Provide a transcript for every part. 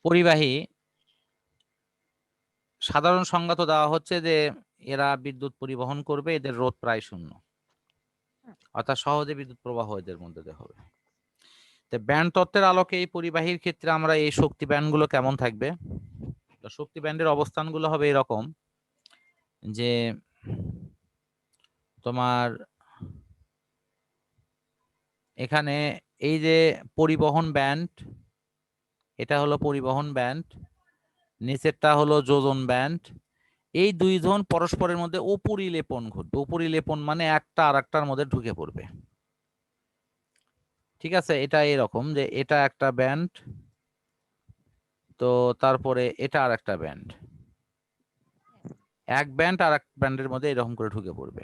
পরিবাহী সাধারণ সংজ্ঞা তো দেওয়া হচ্ছে যে এরা বিদ্যুৎ পরিবহন করবে, এদের রোধ প্রায় শূন্য, অর্থাৎ সহজে বিদ্যুৎ প্রবাহ এদের মধ্যে দিয়ে হবে। তো ব্যান্ড তত্ত্বের আলোকে এই পরিবাহীর ক্ষেত্রে আমরা এই শক্তি ব্যান্ডগুলো কেমন থাকবে? তো শক্তি ব্যান্ডের অবস্থানগুলো হবে এরকম যে তোমার এখানে এই যে পরিবহন ব্যান্ড, এটা হলো পরিবহন ব্যান্ড, নিচেরটা হলো যোজন ব্যান্ড। এই দুই জন পরস্পরের মধ্যে উপরিলেপন ঘটবে। উপরিলেপন মানে একটা আরেকটার মধ্যে ঢুকে পড়বে, ঠিক আছে? এটা এরকম যে এটা একটা ব্যান্ড, তো তারপরে এটা আর একটা ব্যান্ড, এক ব্যান্ড আর এক ব্যান্ডের মধ্যে এরকম করে ঢুকে পড়বে,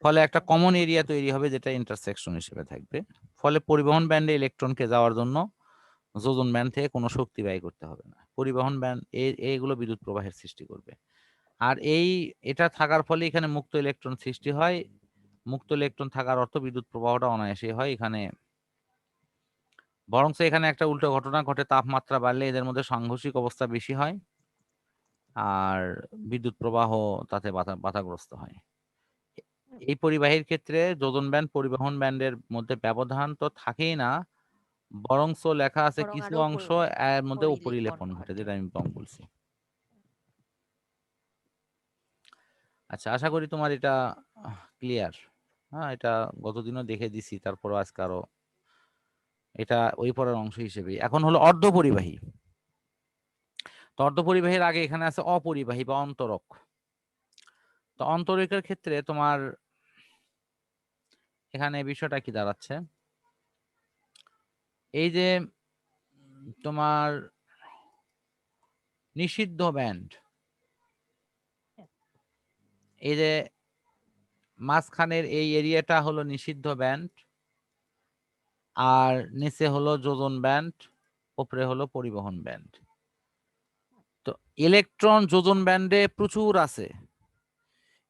ফলে একটা কমন এরিয়া তৈরি হবে যেটা ইন্টারসেকশন হিসেবে থাকবে। ফলে পরিবহন ব্যান্ডে ইলেকট্রনকে যাওয়ার জন্য যোজন ব্যান্ড থেকে কোনো শক্তি ব্যয় করতে হবে না। পরিবহন ব্যান্ড এইগুলো বিদ্যুৎ প্রবাহের সৃষ্টি করবে। আর এটা থাকার ফলে এখানে মুক্ত ইলেকট্রন সৃষ্টি হয়। মুক্ত ইলেকট্রন থাকার অর্থ বিদ্যুৎ প্রবাহটা অনায়াসই হয় এখানে। বরং এখানে একটা উল্টো ঘটনা ঘটে, তাপমাত্রা বাড়লে এদের মধ্যে সাংঘর্ষিক অবস্থা বেশি হয় আর বিদ্যুৎ প্রবাহ তাতে বাধাগ্রস্ত হয়। এই পরিবাহীর ক্ষেত্রে যোজন ব্যান্ড পরিবহন ব্যান্ডের মধ্যে ব্যবধান তো থাকেই না, বরং লেখা আছে কিছু অংশ এর মধ্যে উপরিলেপন ঘটে, যেটা আমি বলছি। আচ্ছা, আশা করি তোমার এটা ক্লিয়ার। হ্যাঁ, এটা গতদিনও দেখে দিছি, তারপর আজকে আরো এটা ওই পরের অংশ হিসেবে। এখন হলো অর্ধপরিবাহী। তো অর্ধপরিবাহীর আগে এখানে আছে অপরিবাহী বা অন্তরক। তো অন্তরকের ক্ষেত্রে তোমার এখানে বিষয়টা কি দাঁড়াচ্ছে, এই যে তোমার নিষিদ্ধ ব্যান্ড, এই যে মাঝখানের এই এরিয়াটা হলো নিষিদ্ধ ব্যান্ড, আর নিচে হলো যোজন ব্যান্ড, উপরে হলো পরিবহন ব্যান্ড। তো ইলেকট্রন যোজন ব্যান্ডে প্রচুর আছে,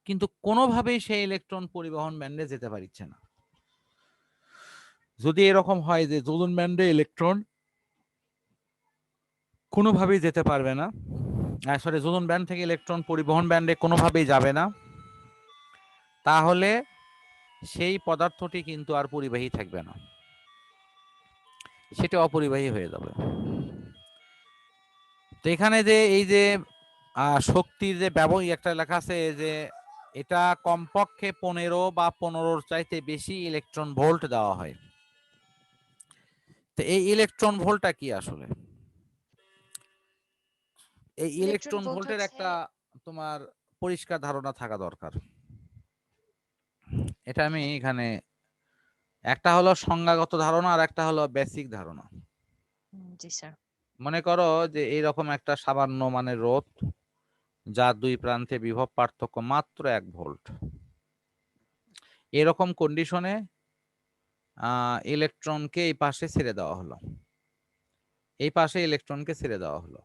কিন্তু কোনোভাবেই সেই ইলেকট্রন পরিবহন ব্যান্ডে যেতে পারছে না। যদি এরকম হয় যে যোজন ব্যান্ডে ইলেকট্রন কোনোভাবেই যেতে পারবে না, সরি, যোজন ব্যান্ড থেকে ইলেকট্রন পরিবহন ব্যান্ডে কোনোভাবেই যাবে না, তাহলে সেই পদার্থটি কিন্তু আর পরিবাহী থাকবে না, সেটা অপরিবাহী হয়ে যাবে। তো এখানে যে এই যে শক্তির যে একটা লেখা আছে যে এটা কমপক্ষে 15 বা 15-র চাইতে বেশি ইলেকট্রন ভোল্ট দেওয়া হয়। তো এই ইলেকট্রন ভোল্টটা কি আসলে? এই ইলেকট্রন ভোল্টের একটা তোমার পরিষ্কার ধারণা থাকা দরকার। এটা আমি এখানে একটা হলো সংজ্ঞাগত ধারণা আর একটা হলো বেসিক ধারণা। জি স্যার। মনে করো যে এইরকম একটা সামান্য মানের রোধ, যার দুই প্রান্তে বিভব পার্থক্য মাত্র 1 ভোল্ট। এরকম কন্ডিশনে ইলেকট্রনকে এই পাশে ছেড়ে দেওয়া হলো, এই পাশে ইলেকট্রনকে ছেড়ে দেওয়া হলো।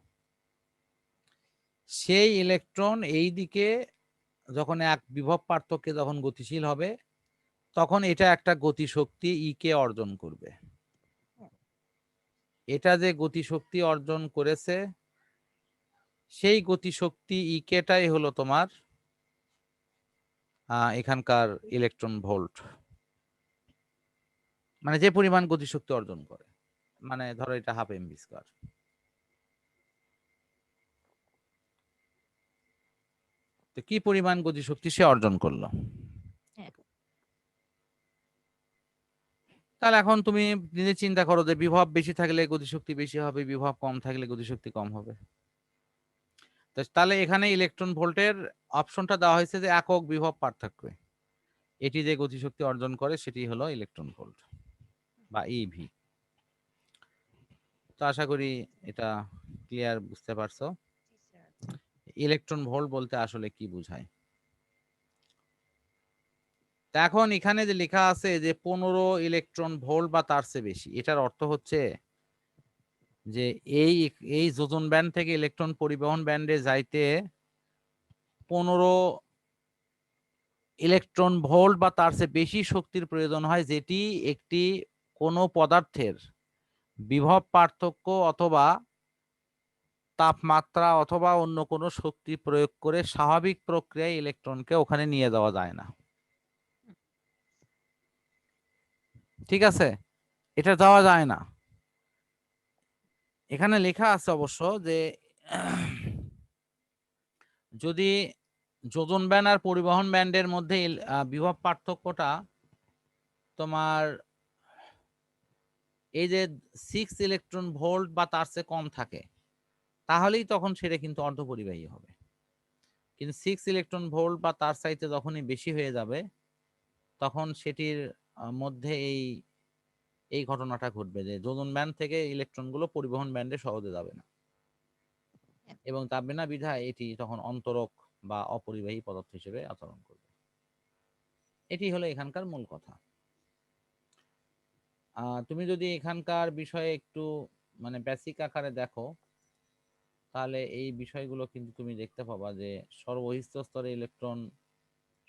সেই ইলেকট্রন এই দিকে যখন এক বিভব পার্থক্যে যখন গতিশীল হবে, তখন এটা একটা গতিশক্তি ই কে অর্জন করবে। এটা যে গতিশক্তি অর্জন করেছে, সেই গতিশক্তি ই কেটাই হলো তোমার এখানকার ইলেকট্রন ভোল্ট। মানে যে পরিমাণ গতিশক্তি অর্জন করে, মানে ধরো এটা হাফ এমভি স্কয়ার। তো কি পরিমাণ গতিশক্তি সে অর্জন করলো? তাহলে এখন তুমি নিজে চিন্তা করো যে বিভব বেশি থাকলে গতিশক্তি বেশি হবে, বিভব কম থাকলে গতিশক্তি কম হবে। তাহলে এখানে ইলেকট্রন ভোল্টের অপশনটা দেওয়া হয়েছে যে একক বিভব পার্থক্যে এটি যে গতিশক্তি অর্জন করে সেটি হলো ইলেকট্রন ভোল্ট বা ইভি। তো আশা করি এটা ক্লিয়ার, বুঝতে পারছো ইলেকট্রন ভোল্ট বলতে আসলে কি বোঝায়। এখন এখানে যে লেখা আছে যে 15 ইলেকট্রন ভোল্ট বা তার চেয়ে বেশি, এটার অর্থ হচ্ছে যে এই যোজন ব্যান্ড থেকে ইলেকট্রন পরিবহন ব্যান্ডে যাইতে 15 ইলেকট্রন ভোল্ট বা তার চেয়ে বেশি শক্তির প্রয়োজন হয়, যেটি একটি কোনো পদার্থের বিভব পার্থক্য অথবা তাপমাত্রা অথবা অন্য কোনো শক্তি প্রয়োগ করে স্বাভাবিক প্রক্রিয়ায় ইলেকট্রনকে ওখানে নিয়ে যাওয়া যায় না। ঠিক আছে, এটা যাওয়া যায় না। এখানে লেখা আছে অবশ্য যে যদি যোজন ব্যান্ড আর পরিবহন ব্যান্ডের মধ্যে বিভব পার্থক্যটা তোমার এই যে 6 ইলেকট্রন ভোল্ট বা তার চেয়ে কম থাকে, তাহলেই তখন সেটা কিন্তু অর্ধপরিবাহী হবে। কিন্তু 6 ইলেকট্রন ভোল্ট বা তার চাইতে যখনই বেশি হয়ে যাবে, তখন সেটির মধ্যে এই ঘটনাটা ঘটবে যে যোজন ব্যান্ড থেকে ইলেকট্রনগুলো পরিবহন ব্যান্ডে সহজে যাবে না, এবং যাবে না বিধায় এটি তখন অন্তরক বা অপরিবাহী পদার্থ হিসেবে আচরণ করবে। এটি হলো এখানকার মূল কথা। তুমি যদি এখানকার বিষয়ে একটু মানে বেসিক আকারে দেখো, তাহলে এই বিষয়গুলো কিন্তু তুমি দেখতে পাবা যে সর্বহিস্ত স্তরে ইলেকট্রন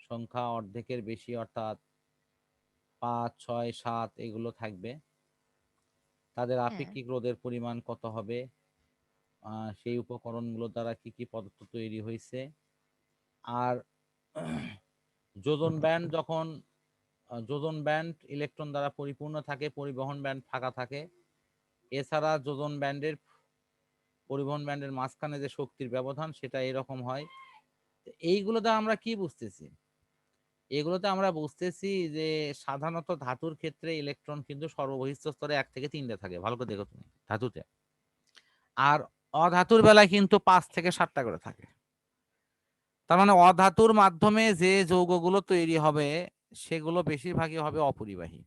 সংখ্যা অর্ধেকের বেশি, অর্থাৎ 5, 6, 7 এগুলো থাকবে। তাদের আপেক্ষিক রোধের পরিমাণ কত হবে, সেই উপকরণগুলো দ্বারা কি কি পদার্থ তৈরি হয়েছে। আর যোজন ব্যান্ড যখন যোজন ব্যান্ড ইলেকট্রন দ্বারা পরিপূর্ণ থাকে, পরিবহন ব্যান্ড ফাঁকা থাকে। এছাড়া যোজন ব্যান্ডের পরিবহন ব্যান্ডের মাঝখানে যে শক্তির ব্যবধান সেটা এরকম হয়। এইগুলোতে আমরা কি বুঝতেছি? এগুলোতে আমরা বুঝতেছি যে সাধারণত ধাতুর ক্ষেত্রে ইলেকট্রন কিন্তু সর্ববহিঃস্থ স্তরে 1 থেকে 3টে থাকে, ভালো করে দেখো তুমি ধাতুতে। আর অধাতুর বেলায় কিন্তু 5 থেকে 7টা করে থাকে। তার মানে অধাতুর মাধ্যমে যে যৌগগুলো তৈরি হবে সেগুলো বেশিরভাগই হবে অপরিবাহী।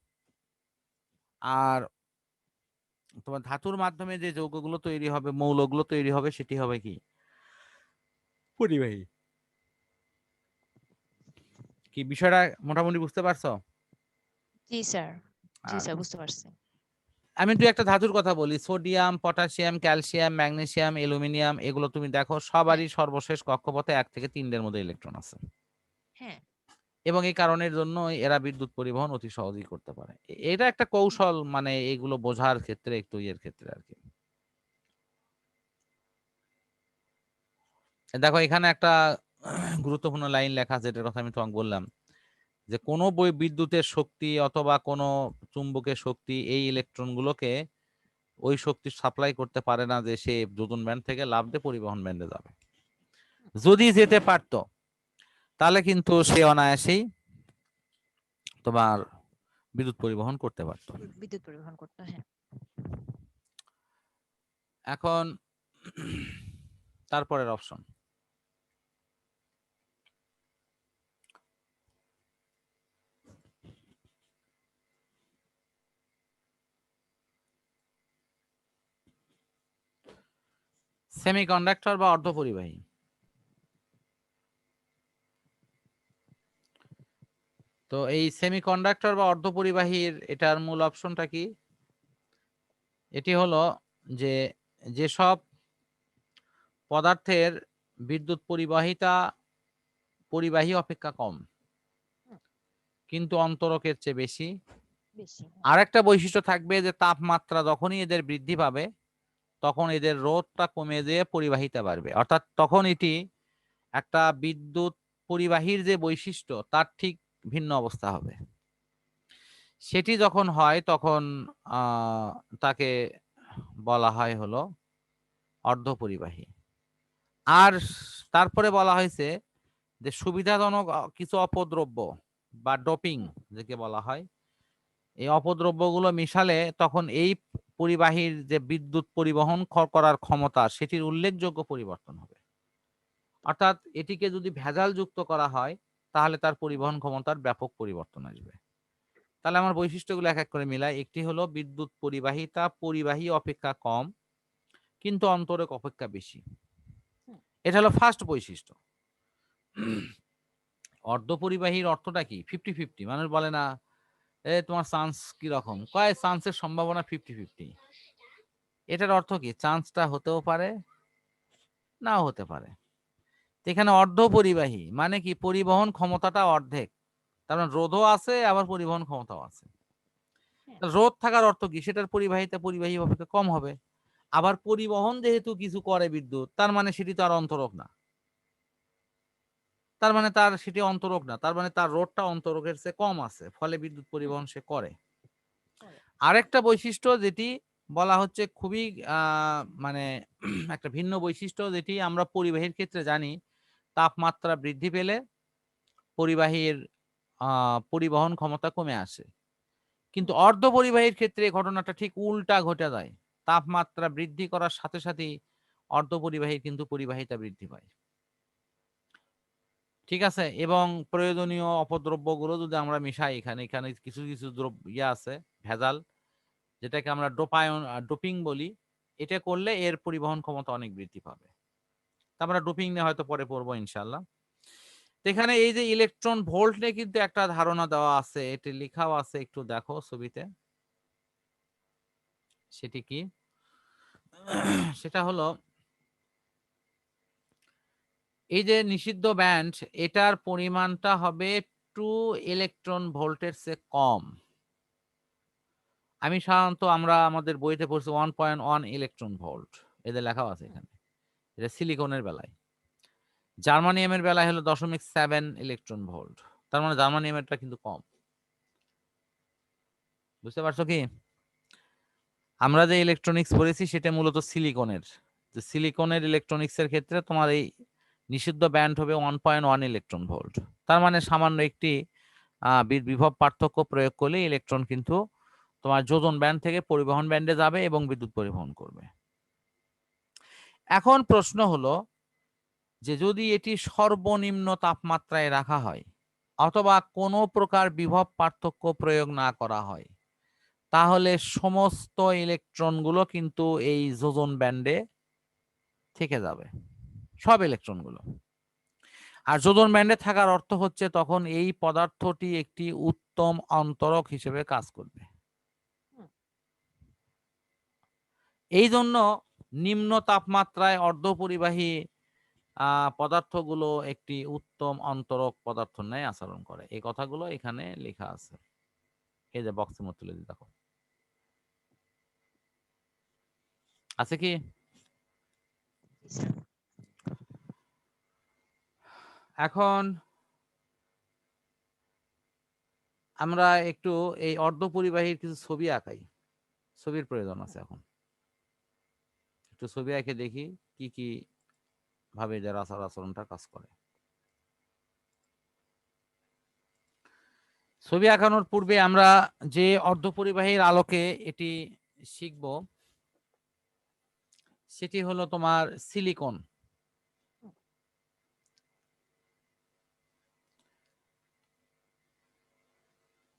আর তোমার ধাতুর মাধ্যমে যে যৌগগুলো তৈরি হবে, মৌলগুলো তৈরি হবে, সেটি হবে কি পরিবাহী। কি বিষয়টা মোটামুটি বুঝতে পারছো? জি স্যার, জি আচ্ছা, স্যার, বুঝতে পারছি। আমি তুই একটা ধাতুর কথা বলি, sodium, potassium, calcium, magnesium, aluminium, এগুলো তুমি দেখো সবারই সর্বশেষ কক্ষপথে 1 থেকে 3টের মধ্যে ইলেকট্রন আছে। হ্যাঁ, এবং এই কারণের জন্য এরা বিদ্যুৎ পরিবহন অতি সহজেই করতে পারে। এটা একটা কৌশল, মানে এগুলো বোঝার ক্ষেত্রে একটু ইয়ের ক্ষেত্রে আর কি। দেখো এখানে একটা গুরুত্বপূর্ণ লাইন লেখা আছে, যেটার কথা আমি তোমাকে বললাম, যে কোনো বিদ্যুতের শক্তি অথবা কোনো চুম্বকের শক্তি এই ইলেকট্রনগুলোকে ওই শক্তি সাপ্লাই করতে পারে না যে সে যোজন ব্যান্ড থেকে লাফ দিয়ে পরিবহন ব্যান্ডে যাবে। যদি যেতে পারতো তাহলে কিন্তু সে অনায়াসেই তোমার বিদ্যুৎ পরিবহন করতে পারতো। বিদ্যুৎ পরিবহন করতে, হ্যাঁ। এখন তারপরের অপশন, সেমিকন্ডাক্টর বা অর্ধপরিবাহী। তো এই সেমিকন্ডাক্টর বা অর্ধপরিবাহীর এটার মূল অপশনটা কি? এটি হলো যে যেসব পদার্থের বিদ্যুৎ পরিবাহী অপেক্ষা কম কিন্তু অন্তরকের চেয়ে বেশি। বেশি। আরেকটা বৈশিষ্ট্য থাকবে যে তাপমাত্রা যখনই এদের বৃদ্ধি পাবে তখন এদের রোধটা কমে যেয়ে পরিবাহিতা বাড়বে, অর্থাৎ তখন এটি একটা বিদ্যুৎ পরিবাহীর যে বৈশিষ্ট্য তার ঠিক ভিন্ন অবস্থা হবে। সেটি যখন হয় তখন তাকে বলা হয় হলো অর্ধপরিবাহী। আর তারপরে বলা হয়েছে যে সুবিধাজনক কিছু অপদ্রব্য বা ডোপিং যাকে বলা হয়, এই অপদ্রব্যগুলো মিশালে তখন এই পরিবাহীর যে বিদ্যুৎ পরিবহন করার ক্ষমতা সেটির উল্লেখযোগ্য পরিবর্তন হবে। অর্থাৎ এটিকে যদি ভেজাল যুক্ত করা হয় তাহলে তার পরিবহন ক্ষমতার ব্যাপক পরিবর্তন আসবে। তাহলে আমার বৈশিষ্ট্যগুলো এক এক করে মিলাই। একটি হলো বিদ্যুৎ পরিবাহিতা পরিবাহী অপেক্ষা কম কিন্তু অন্তরক অপেক্ষা বেশি, এটা হলো ফার্স্ট বৈশিষ্ট্য। অর্ধপরিবাহীর অর্থটা কি? 50-50। মানুষ বলে না তোমার চান্স কি রকম, কয় চান্সের সম্ভাবনা 50-50। এটার অর্থ কি? চান্সটা হতেও পারে নাও হতে পারে। এখানে অর্ধপরিবাহী মানে কি? পরিবহন ক্ষমতাটা অর্ধেক, তার মানে রোধও আছে আবার পরিবহন ক্ষমতাও আছে। রোধ থাকার অর্থ কি? সেটার পরিবাহিতা পরিবাহী অপেক্ষা কম হবে। আবার পরিবহন যেহেতু কিছু করে বিদ্যুৎ, তার মানে সেটি তো আর অন্তরক না, তার মানে সেটি অন্তরক না, তার মানে তার রোধটা অন্তরকের চেয়ে কম আছে, ফলে বিদ্যুৎ পরিবহন সে করে। আরেকটা বৈশিষ্ট্য যেটি বলা হচ্ছে খুবই মানে একটা ভিন্ন বৈশিষ্ট্য, যেটি আমরা পরিবাহীর ক্ষেত্রে জানি, তাপমাত্রা বৃদ্ধি পেলে পরিবাহীর পরিবহন ক্ষমতা কমে আসে, কিন্তু অর্ধ পরিবাহীর ক্ষেত্রে ঘটনাটা ঠিক উল্টা ঘটে যায়। তাপমাত্রা বৃদ্ধি করার সাথে সাথেই অর্ধ পরিবাহীর কিন্তু পরিবাহিতা বৃদ্ধি পায়। ঠিক আছে, এবং প্রয়োজনীয় অপদ্রব্যগুলো যদি আমরা মিশাই, এখানে কিছু কিছু দ্রব্য আছে ভেজাল, যেটাকে আমরা ডোপিং বলি, এটা করলে এর পরিবহন ক্ষমতা অনেক বৃদ্ধি পাবে। আমরা ডোপিং নিয়ে হয়তো পরে পড়বো ইনশাল্লাহ। এখানে এই যে ইলেকট্রন ভোল্ট নিয়ে কিন্তু একটা ধারণা দেওয়া আছে, এটি লেখাও আছে, একটু দেখো ছবিতে। সেটি কি? সেটা হলো এই যে নিষিদ্ধ ব্যান্ড, এটার পরিমাণটা হবে 2 ইলেকট্রন ভোল্টের চেয়ে কম। আমি সাধারণত আমরা আমাদের বইতে পড়ছি 1.1 ইলেকট্রন ভোল্ট, এদের লেখাও আছে এখানে। এটা সিলিকনের বেলায়। জার্মানিয়ামের বেলায় হলো 0.7 ইলেকট্রন ভোল্ট, তার মানে জার্মানিয়ামেরটা কিন্তু কম। বুঝতে পারছো কি? আমরা যে ইলেকট্রনিক্স পড়েছি সেটা মূলত সিলিকনের। যে সিলিকনের ইলেকট্রনিক্সের ক্ষেত্রে তোমার এই নিষিদ্ধ ব্যান্ড হবে 1.1 ইলেকট্রন ভোল্ট। তার মানে সামান্য একটি বিভব পার্থক্য প্রয়োগ করলে ইলেকট্রন কিন্তু তোমার যোজন ব্যান্ড থেকে পরিবহন ব্যান্ডে যাবে এবং বিদ্যুৎ পরিবহন করবে। এখন প্রশ্ন হলো যে যদি এটি সর্বনিম্ন তাপমাত্রায় রাখা হয় অথবা কোনো প্রকার বিভব পার্থক্য প্রয়োগ না করা হয়, তাহলে সমস্ত ইলেকট্রনগুলো কিন্তু এই যোজন ব্যান্ডে থেকে যাবে, সব ইলেকট্রনগুলো। আর যোজন ব্যান্ডে থাকার অর্থ হচ্ছে তখন এই পদার্থটি একটি উত্তম অন্তরক হিসেবে কাজ করবে। এই জন্য নিম্ন তাপমাত্রায় অর্ধপরিবাহী পদার্থগুলো একটি উত্তম অন্তরক পদার্থ ন্যায় আচরণ করে। এই কথাগুলো এখানে লেখা আছে, এই যে বক্সের মধ্যে তুলে দেখো আছে কি? এখন আমরা একটু এই অর্ধপরিবাহীর কিছু ছবি আঁকাই, ছবির প্রয়োজন আছে। এখন একটু ছবি আঁকে দেখি কি কি ভাবে যার আচরণটা কাজ করে। ছবি আঁকানোর পূর্বে আমরা যে অর্ধপরিবাহীর আলোকে এটি শিখব সেটি হলো তোমার সিলিকন।